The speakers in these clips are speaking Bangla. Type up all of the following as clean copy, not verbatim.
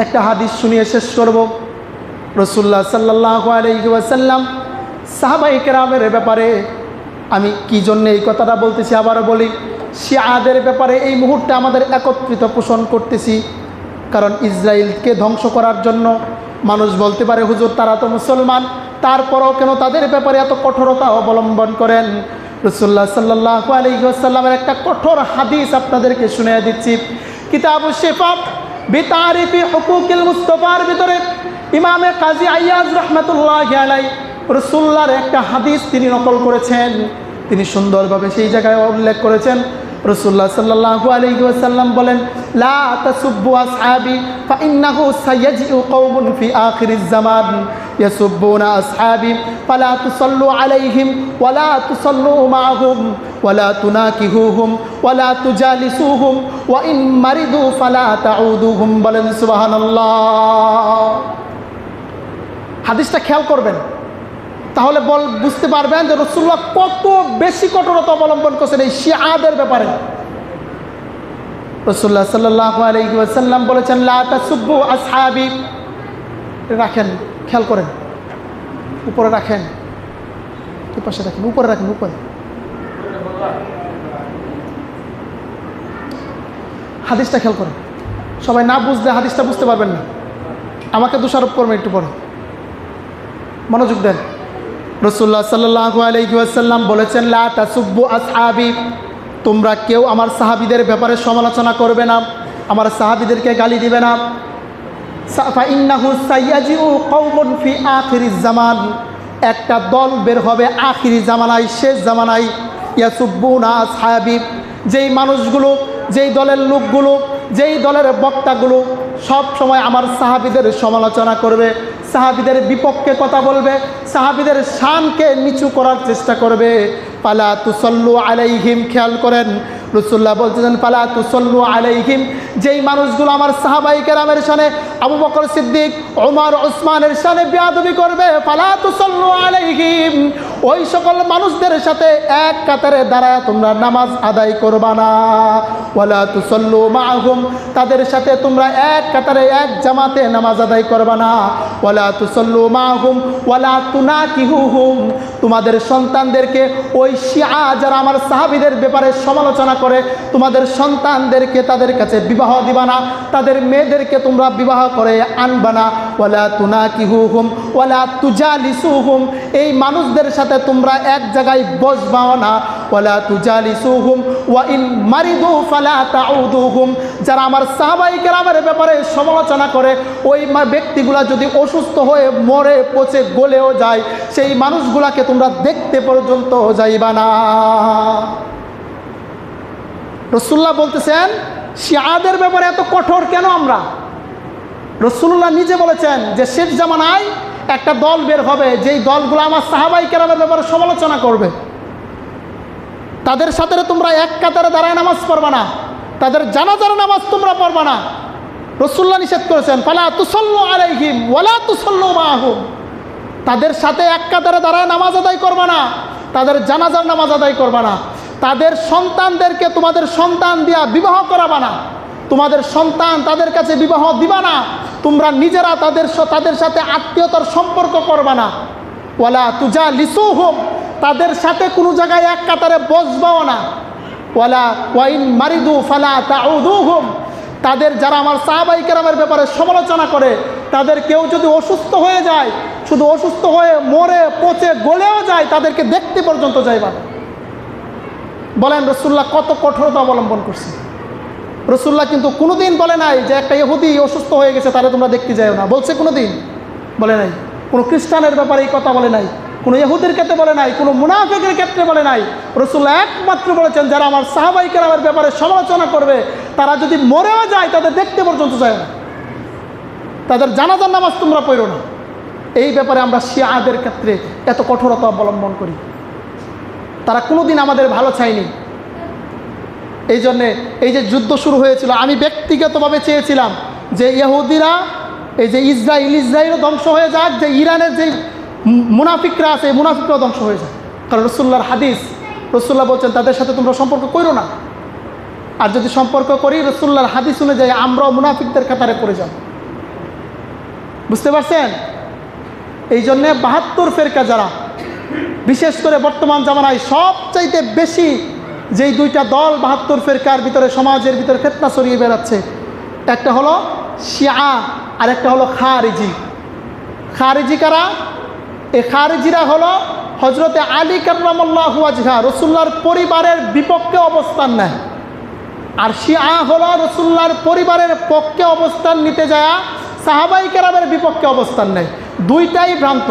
একটা হাদিস শুনিয়ে শেষ করব। রাসূলুল্লাহ সাল্লাল্লাহু আলাইহি ওয়াসাল্লাম সাহাবায়ে কেরামের ব্যাপারে, আমি কি জন্য এই কথাটা বলতেছি আবারও বলি, শিয়াদের ব্যাপারে এই মুহূর্তে আমাদের একত্রিত পোষণ করতেছি। কারণ ইসরায়েলকে ধ্বংস করার জন্য মানুষ বলতে পারে, হুজুর তারা তো মুসলমান, তারপরেও কেন তাদের ব্যাপারে এত কঠোরতা অবলম্বন করেন? রাসূলুল্লাহ সাল্লাল্লাহু আলাইহি ওয়াসাল্লামের একটা কঠোর হাদিস আপনাদেরকে শুনিয়ে দিচ্ছি। কিতাবুশ শিফা বিতারিফি হুকুকিল মুস্তাফার ভিতরে ইমামে কাজী আইয়াজ রাহমাতুল্লাহি আলাইহি রাসূলুল্লাহর একটা হাদিস তিনি নকল করেছেন। তিনি সুন্দরভাবে সেই জায়গায় উল্লেখ করেছেন। রাসূলুল্লাহ সাল্লাল্লাহু আলাইহি ওয়াসাল্লাম বলেন, লা তাসুব্বু আসহাবি ফাইন্নাহু সায়াজিউ কওমুন ফি আখিরিজ জামান ইয়াসুব্বুনা আসহাবি ফালা তুসাল্লু আলাইহিম ওয়ালা তুসাল্লু মাআহুম ওয়ালা তুনাকিহুহুম ওয়ালা তুজালিসুহুম ওয়া ইন মারিদু ফালা তাউদুহুম। বলেন সুবহানাল্লাহ। হাদিসটা খেয়াল করবেন, তাহলে বুঝতে পারবেন যে রাসূলুল্লাহ কত বেশি কঠোরতা অবলম্বন করছেন এই শিয়াদের ব্যাপারে। রাসূলুল্লাহ সাল্লাল্লাহু আলাইহি ওয়াসাল্লাম বলেছেন, লা তাসুব্বু আসহাবি। রাখেন, খেয়াল করেন, উপরে রাখেন, এই পাশে রাখেন, উপরে রাখেন, উপরে। হাদিসটা খেয়াল করেন, সবাই না বুঝলে হাদিসটা বুঝতে পারবেন না, আমাকে দোষারোপ করবেন একটু পরে, মনোযোগ দেন। রাসূলুল্লাহ সাল্লাল্লাহু আলাইহি ওয়াসাল্লাম বলেছেন, লা তাসুব্বু আসহাবি, তোমরা কেউ আমার সাহাবীদের ব্যাপারে সমালোচনা করবে না, আমার সাহাবীদেরকে গালি দিবে না। ফাইন্নাহু সায়াজিউ কওমুন ফি আখিরিজ জামান, একটা দল বের হবে আখিরি জামানায়, শেষ জামানায়, ইয়াসুব্বুনা আসহাবি, যেই মানুষগুলো, যেই দলের লোকগুলো, যেই দলের বক্তাগুলো সব সময় আমার সাহাবীদের সমালোচনা করবে, সাহাবীদের বিপক্ষে কথা বলবে, সাহাবীদের শানকে নিচু করার চেষ্টা করবে। ফালা তুসাল্লু আলাইহিম, খেয়াল করেন, রাসূলুল্লাহ বলতেছেন ফালা তুসাল্লু আলাইহিম, যেই মানুষগুলো আমার সাহাবায়ে কেরামের শানে, আবু বকর সিদ্দিক, ওমর, ওসমানের শানে বেয়াদবি করবে, ফালা তুসাল্লু আলাইহিম, ওই সকল মানুষদের সাথে এক কাতারে দাঁড়ায় তোমরা নামাজ আদায় করবা না। ওয়ালা তুসাল্লু মাআহুম, তাদের সাথে তোমরা এক কাতারে এক জামাতে নামাজ আদায় করবা না। ওয়ালা তুসাল্লু মাআহুম ওয়ালা তুনাকিহুহুম, তোমাদের সন্তানদেরকে, ওই শিয়া যারা আমার সাহাবীদের ব্যাপারে সমালোচনা করে, তোমাদের সন্তানদেরকে তাদের কাছে বিবাহ দিবা না, তাদের মেয়েদেরকে তোমরা বিবাহ করে আনবা না। ওয়ালা তুনাকিহুহুম ওয়ালা তুজালিসুহুম, এই মানুষদের সাথে তোমরা এক জায়গায় বসবাও না। ওয়ালা তুজালিসুহুম ওয়া ইন মারিদু ফালা তাউদুহুম, যারা আমার সাহাবায়ে কেরামের ব্যাপারে সমালোচনা করে, ওই ব্যক্তিগুলা যদি অসুস্থ হয়ে মরে পচে গলেও যায়, সেই মানুষগুলাকে তোমরা দেখতে পর্যন্ত যাইবা না। রাসূলুল্লাহ বলতেছেন শিয়াদের ব্যাপারে এত কঠোর কেন আমরা? রাসূলুল্লাহ নিজে বলেছেন যে শেষ জামানায় একটা দল বের হবে, যেই দলগুলো আমার সাহাবায়ে কেরামের ব্যাপারে সমালোচনা করবে, তাদের সাথে তোমরা এক কাতারে দাঁড়ায় নামাজ পড়বা না, তাদের জানাজার নামাজ তোমরা পড়বা না। রাসূলুল্লাহ নিষেধ করেছেন ফালা তুসাল্লু আলাইহিম ওয়ালা তুসাল্লু মাআহুম, তাদের সাথে এক কাতারে দাঁড়ায় নামাজ আদায় করবা না, তাদের জানাজার নামাজ আদায় করবা না, তাদের সন্তানদেরকে তোমাদের সন্তান দিয়া বিবাহ করাবা না, তোমাদের সন্তান তাদের কাছে বিবাহ দিবা না, তোমরা নিজেরা তাদের সাথে আত্মীয়তার সম্পর্ক করবা না। ওয়ালা তুজালিসুহুম, তাদের সাথে কোনো জায়গায় এক কাতারে বসবাও না। ওয়ালা ওয়াইন মারিদু ফালা তাউদুহুম, তাদের যারা আমার সাহাবায়ে কেরামের ব্যাপারে সমালোচনা করে, তাদের কেউ যদি অসুস্থ হয়ে যায়, শুধু অসুস্থ হয়ে মরে পচে গলেও যায়, তাদেরকে দেখতে পর্যন্ত যাইবা না। বলেন রাসূলুল্লাহ কত কঠোরতা অবলম্বন করছে। রাসূলুল্লাহ কিন্তু কোনোদিন বলে নাই যে একটা ইহুদি অসুস্থ হয়ে গেছে তাহলে তোমরা দেখতে যাও না, বলছে কোনোদিন? বলে নাই। কোনো খ্রিস্টানের ব্যাপারে এই কথা বলে নাই, কোনো ইহুদির ক্ষেত্রে বলে নাই, কোনো মুনাফিকের ক্ষেত্রে বলে নাই। রাসূলুল্লাহ একমাত্র বলেছেন যারা আমার সাহাবায়ে কেরামের ব্যাপারে সমালোচনা করবে, তারা যদি মরেও যায় তাদের দেখতে পর্যন্ত যায় না, তাদের জানাজার নামাজ তোমরা পড়ো না। এই ব্যাপারে আমরা শিয়াদের ক্ষেত্রে এত কঠোরতা অবলম্বন করি। তারা কোনোদিন আমাদের ভালো চায়নি। এই জন্যে এই যে যুদ্ধ শুরু হয়েছিল, আমি ব্যক্তিগতভাবে চেয়েছিলাম যে ইহুদিরা, এই যে ইসরায়েলও ধ্বংস হয়ে যাক, যে ইরানের যে মুনাফিকরা আছে মুনাফিকরাও ধ্বংস হয়ে যায়। কারণ রাসূলুল্লাহর হাদিস, রাসূলুল্লাহ বলছেন তাদের সাথে তোমরা সম্পর্ক করো না, আর যদি সম্পর্ক করি রাসূলুল্লাহর হাদিস অনুযায়ী আমরাও মুনাফিকদের কাতারে পড়ে যাব। বুঝতে পারছেন? এই জন্যে 72 ফেরকা যারা, বিশেষ করে বর্তমান জামানায় সবচাইতে বেশি যেই দুইটা দল 72 ফেরকার ভিতরে সমাজের ভিতরে ফিতনা ছড়িয়ে বেড়াচ্ছে, একটা হলো শিয়া আর একটা হলো খারিজি। খারিজি কারা? এই খারিজিরা হলো হজরতে আলী কার্রামাল্লাহু ওয়াজহা রাসূলুল্লাহর পরিবারের বিপক্ষে অবস্থান নেয়, আর শিয়া হলো রাসূলুল্লাহর পরিবারের পক্ষে অবস্থান নিতে যায় সাহাবাই কেরামের বিপক্ষে অবস্থান নেয়। দুইটাই ভ্রান্ত।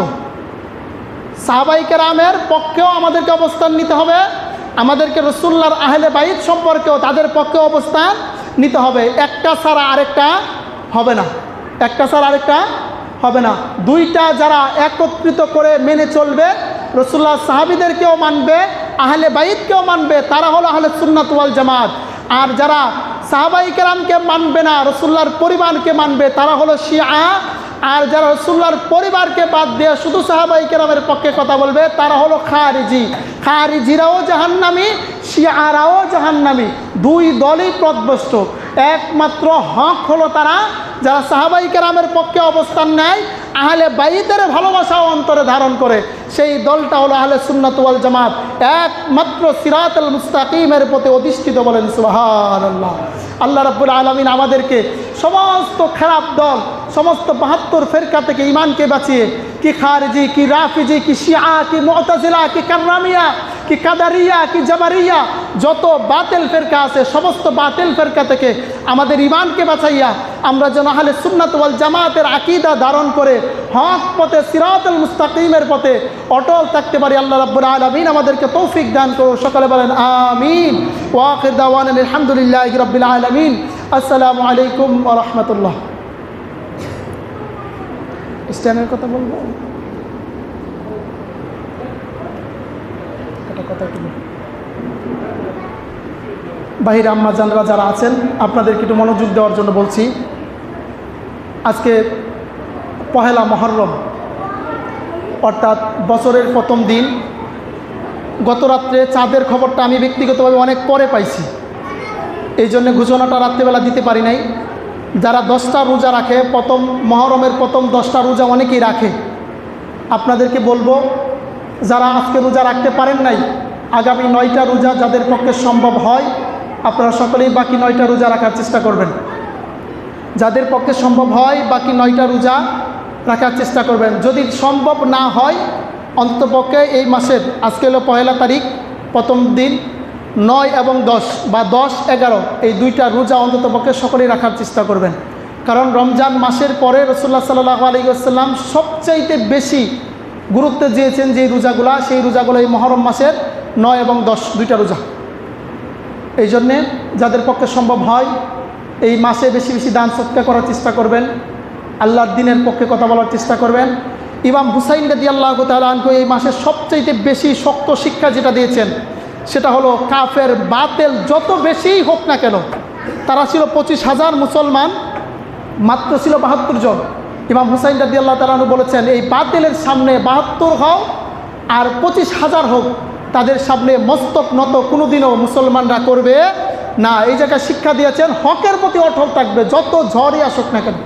সাহাবাই কেরামের পক্ষেও আমাদেরকে অবস্থান নিতে হবে, আমাদেরকে রাসূলুল্লাহর আহলে বাইত সম্পর্কেও তাদের পক্ষে অবস্থান নিতে হবে। একটা ছাড়া আরেকটা হবে না, একটা ছাড়া আরেকটা হবে না। দুইটা যারা একত্রিত করে মেনে চলবে, রাসূলুল্লাহ সাহাবীদেরকেও মানবে, আহলে বাইতকেও মানবে, তারা হলো আহলে সুন্নাত ওয়াল জামাত। আর যারা সাহাবাই কেরামকে মানবে না, রাসূলুল্লাহর পরিবারকে মানবে, তারা হলো শিয়া। আর যারা রাসূলুল্লাহর পরিবারকে বাদ দিয়ে শুধু সাহাবাই কেরামের পক্ষে কথা বলবে, তারা হলো খারিজি। খারিজিরাও জাহান্নামী, শিয়ারাও জাহান্নামী। দুই দলই পথভ্রষ্ট। একমাত্র হক হলো তারা যারা সাহাবাই কেরামের পক্ষে অবস্থান নেয়, আহলে বাইতের ভালোবাসাও অন্তরে ধারণ করে, সেই দলটা হলো আহলে সুন্নাত ওয়াল জামাত, একমাত্র সিরাতুল মুস্তাকিমের পথে অধিষ্ঠিত। বলেন সুবহানাল্লাহ। আল্লাহ রাব্বুল আলামিন আমাদেরকে সমস্ত খারাপ দল, সমস্ত 72 ফেরকা থেকে ইমানকে বাঁচিয়ে, কি খারিজি, কি রাফিজি, কি শিয়া, কি মুতাজিলা, কি কাররামিয়া, কি কাদারিয়া, কি জাবারিয়া, যত বাতিল ফেরকা আছে সমস্ত বাতিল ফেরকা থেকে আমাদের ইমানকে বাঁচাইয়া আমরা যেন আহলে সুন্নাত ওয়াল জামাতের আকীদা ধারণ করে হক পথে সিরাতুল মুস্তাকিমের পথে অটল থাকতে পারি। আল্লাহ রাব্বুল আলামিন আমাদেরকে তৌফিক দান করুন। সকলে বলেন আমিন। ওয়া আখির দাওয়ানা আলহামদুলিল্লাহি রাব্বিল আলামিন। আসসালামু আলাইকুম ওয়া রাহমাতুল্লাহ। ইসলামের কথা বলবো, বাহির আম্মা জানরা যারা আছেন আপনাদেরকে একটু মনোযোগ দেওয়ার জন্য বলছি। আজকে পহেলা মহররম, অর্থাৎ বছরের প্রথম দিন। গত রাত্রে চাঁদের খবরটা আমি ব্যক্তিগতভাবে অনেক পরে পাইছি, এই জন্য ঘোষণাটা রাত্রেবেলা দিতে পারি নাই। যারা 10টা রোজা রাখে, প্রথম মহরমের প্রথম 10টা রোজা অনেকেই রাখে, আপনাদেরকে বলবো যারা আজকে রোজা রাখতে পারেন নাই, আগামী 9টা রোজা যাদের পক্ষে সম্ভব হয় আপনারা সকলেই বাকি 9টা রোজা রাখার চেষ্টা করবেন। যাদের পক্ষে সম্ভব হয় বাকি 9টা রোজা রাখার চেষ্টা করবেন। যদি সম্ভব না হয় অন্ততপক্ষে এই মাসের, আজকে হলো 1 তারিখ প্রথম দিন, 9 এবং 10 বা 10-11 এই 2টা রোজা অন্ততপক্ষে সকলেই রাখার চেষ্টা করবেন। কারণ রমজান মাসের পরে রাসূলুল্লাহ সাল্লাল্লাহু আলাইহি ওয়াসাল্লাম সবচাইতে বেশি গুরুত্ব দিয়েছেন যে রোজাগুলা, সেই রোজাগুলো এই মহরম মাসের 9 এবং 10 2টা রোজা। এই জন্যে যাদের পক্ষে সম্ভব হয় এই মাসে বেশি বেশি দান সদকা করার চেষ্টা করবেন, আল্লাহর দ্বীনের পক্ষে কথা বলার চেষ্টা করবেন। ইমাম হুসাইন রাদিয়াল্লাহু তাআলা আনহু এই মাসের সবচাইতে বেশি শক্ত শিক্ষা যেটা দিয়েছেন সেটা হলো কাফের বাতিল যত বেশিই হোক না কেন, তারা ছিল 25,000 মুসলমান, মাত্র ছিল 72 জন। ইমাম হুসাইন রাদিয়াল্লাহু তাআলা আনহু বলেছেন এই বাতিলের সামনে 72 হও আর 25,000 হোক, তাদের সামনে মস্তক নত কোনোদিনও মুসলমানরা করবে না। এই জায়গায় শিক্ষা দিয়েছেন হকের প্রতি অটল থাকবে যত ঝড়ই আসুক না কেন।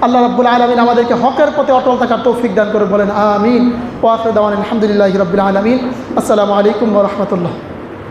আল্লাহ রাব্বুল আলামিন আমাদেরকে হকের প্রতি অটল থাকার তৌফিক দান করে। বলেন আমিন। ওয়া আখিরু দাওয়ানা আলহামদুলিল্লাহি রাব্বিল আলামিন। আসসালামু আলাইকুম ওয়া রাহমাতুল্লাহ।